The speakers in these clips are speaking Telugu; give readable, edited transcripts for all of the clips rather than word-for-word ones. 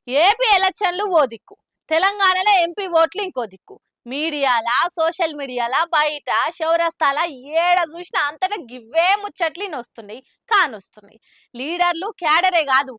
ఏపీ ఎలక్షన్లు ఓ దిక్కు, తెలంగాణలో ఎంపీ ఓట్లు ఇంకో దిక్కు. మీడియాల సోషల్ మీడియాల బయట చౌరస్తాల ఏడ చూసినా అంతటా గివ్వే ముచ్చట్లు వస్తున్నాయి కానొస్తున్నాయి. లీడర్లు క్యాడరే కాదు,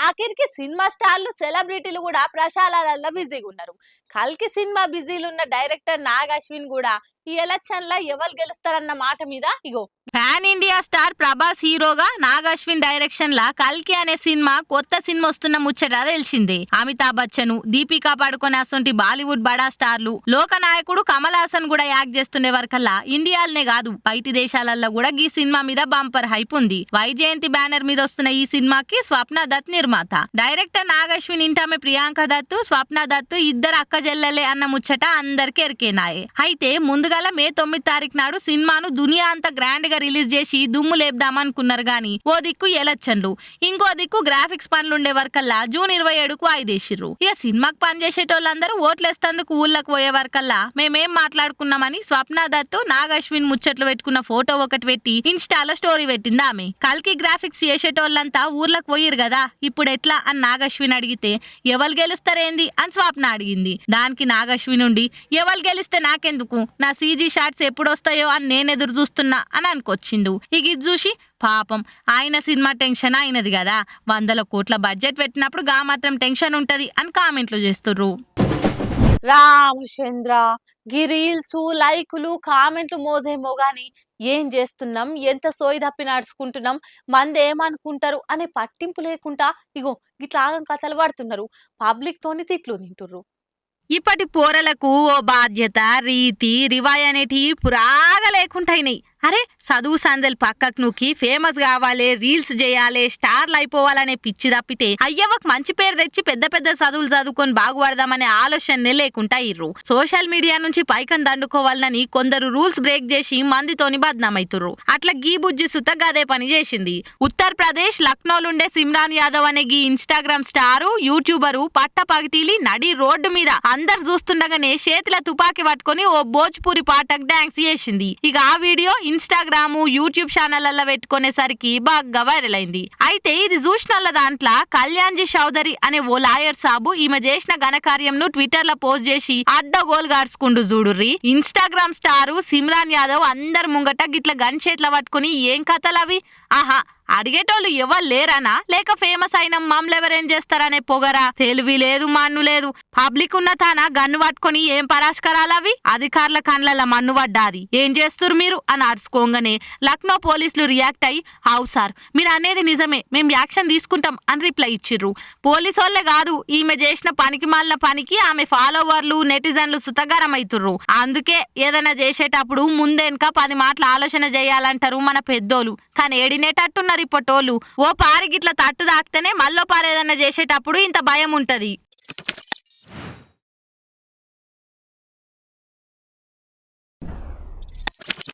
ఆఖరికి సినిమా స్టార్లు సెలబ్రిటీలు కూడా ప్రచారాలలో బిజీగా ఉన్నారు. కల్కి సినిమా బిజీలు ఉన్న డైరెక్టర్ నాగ్ అశ్విన్ కూడా ఈ ఎలక్షన్ లా ఎవరు గెలుస్తారన్న మాట మీద ఇగో పాన్ ఇండియా స్టార్ ప్రభాస్ హీరోగా నాగ్ అశ్విన్ డైరెక్షన్ లా కల్కి అనే సినిమా కొత్త సినిమా వస్తున్న ముచ్చట తెలిసిందే. అమితాబ్ బచ్చన్, దీపికా పడుకొనే అసొంటి బాలీవుడ్ బడా స్టార్లు, లోకనాయకుడు కమల్ హాసన్ కూడా యాక్ట్ చేస్తుండే వరకల్లా ఇండియాలనే కాదు బయటి దేశాలలో కూడా ఈ సినిమా మీద బంపర్ హైప్ ఉంది. వైజయంతి బ్యానర్ మీద వస్తున్న ఈ సినిమాకి స్వప్న దత్ నిర్మాత. డైరెక్టర్ నాగ్ అశ్విన్ ఇంటామె ప్రియాంక దత్, స్వప్న దత్ ఇద్దరు అక్క చెల్లెలే అన్న ముచ్చట అందరికి ఎరికేనాయే. అయితే ముందుగాల మే 9 తారీఖు నాడు సినిమాను దునియా అంతా గ్రాండ్ గా రిలీజ్ చేసి దుమ్ము లేపుదామనుకున్నారు గాని ఓ దిక్కు ఎలక్షన్లు, ఇంకో దిక్కు గ్రాఫిక్స్ పనులుండే వరకల్లా జూన్ 27కు వాయిదేసిర్రు. ఇక సినిమాకి పనిచేసేటోళ్ళందరూ ఓట్లేస్తందుకు ఊళ్ళకి పోయే వరకల్లా మేమేం మాట్లాడుకున్నామని స్వప్న దత్ నాగ్ అశ్విన్ ముచ్చట్లు పెట్టుకున్న ఫోటో ఒకటి పెట్టి ఇన్స్టాలో స్టోరీ పెట్టింది ఆమె. కల్కి గ్రాఫిక్స్ చేసేటోళ్ళంతా ఊర్లకు పోయిరు కదా, ఇప్పుడు ఎట్లా అని నాగ్ అశ్విన్ అడిగితే ఎవరు గెలుస్తారేంది అని స్వప్న అడిగింది. దానికి నాగ్ అశ్విన్ నుండి ఎవరు గెలిస్తే నాకెందుకు, నా సీజీ షాట్స్ ఎప్పుడు వస్తాయో అని నేను ఎదురు చూస్తున్నా అని అనుకొచ్చిండు. ఇక ఇది చూసి పాపం ఆయన సినిమా టెన్షన్ అయినది కదా, 100 కోట్ల బడ్జెట్ పెట్టినప్పుడు గా మాత్రం టెన్షన్ ఉంటది అని కామెంట్లు చేస్తుర్రు. రామచంద్ర, గీ రీల్స్ లైకులు కామెంట్లు మోజేమో గాని ఏం చేస్తున్నాం, ఎంత సోయి తప్పి నడుచుకుంటున్నాం, మంది ఏమనుకుంటారు అనే పట్టింపు లేకుండా ఇగో ఇట్లా కథలు పడుతున్నారు. పబ్లిక్ తోని తిట్లు తింటుర్రు. ఇప్పటి పోరలకు ఓ బాధ్యత, రీతి, రివాయ్ అనేటివి పురాగా లేకుంటాయినాయి. అరే చదువు సందలు పక్కకు నూకి ఫేమస్ కావాలి, రీల్స్ చేయాలి, స్టార్లు అయిపోవాలనే పిచ్చి తప్పితే అయ్యవకు మంచి పేరు తెచ్చి పెద్ద పెద్ద చదువులు చదువుకొని బాగుపడదామనే ఆలోచనే లేకుండా ఇర్రు. సోషల్ మీడియా నుంచి పైకం దండుకోవాలని కొందరు రూల్స్ బ్రేక్ చేసి మందితోని బద్నామైతుర్రు. అట్లా గీ బుజ్జి సుత గదే పని చేసింది. ఉత్తరప్రదేశ్ లక్నోలుండే సిమ్రాన్ యాదవ్ అనే గీ ఇన్స్టాగ్రామ్ స్టారు, యూట్యూబరు పట్ట పగిటీలి నడి రోడ్డు మీద అందరు చూస్తుండగానే చేతిలో తుపాకీ పట్టుకొని ఓ భోజ్పూరి పాటకు డాన్స్ చేసింది. ఇక ఆ వీడియో ఇన్స్టాగ్రామ్, యూట్యూబ్ ఛానళ్లలో పెట్టుకునేసరికి బాగా వైరల్ అయింది. అయితే ఇది చూసిన దాంట్లో కళ్యాణ్జీ చౌదరి అనే ఓ లాయర్ సాబు ఈమె చేసిన ఘనకార్యంను ట్విట్టర్ లో పోస్ట్ చేసి అడ్డగోలు గార్చుకుంటూ చూడుర్రి. ఇన్స్టాగ్రామ్ స్టారు సిమ్రాన్ యాదవ్ అందరు ముంగట గిట్ల గన్ చేతిలో పట్టుకుని ఏం కథలు అవి, ఆహా అడిగేటోళ్ళు ఎవరు లేరనా లేక ఫేమస్ అయిన మమ్మలెవరేం చేస్తారనే పొగరా, తెలివి లేదు మన్ను లేదు. పబ్లిక్ ఉన్న తాన గన్ను పట్టుకొని ఏం పరాష్కరాలవి, అధికారుల కండ్ల మన్ను పడ్డాది, ఏం చేస్తురు మీరు అని అరుచుకోగానే లక్నో పోలీసులు రియాక్ట్ అయ్యి అవు సార్ మీరు అనేది నిజమే, మేము యాక్షన్ తీసుకుంటాం అని రిప్లై ఇచ్చిర్రు. పోలీసోళ్లే కాదు ఈమె చేసిన పనికి మాలిన పనికి ఆమె ఫాలోవర్లు నెటిజన్లు సుతగారం అవుతుర్రు. అందుకే ఏదైనా చేసేటప్పుడు ముందెనక 10 మాటలు ఆలోచన చేయాలంటారు మన పెద్దోళ్ళు. కానీ ఏడినేటట్టున్నారు ఇప్పటోళ్ళు. ఓ పారి గిట్ల తట్టు దాకితేనే మళ్ళో పారేదన్నా చేసేటప్పుడు ఇంత భయం ఉంటది.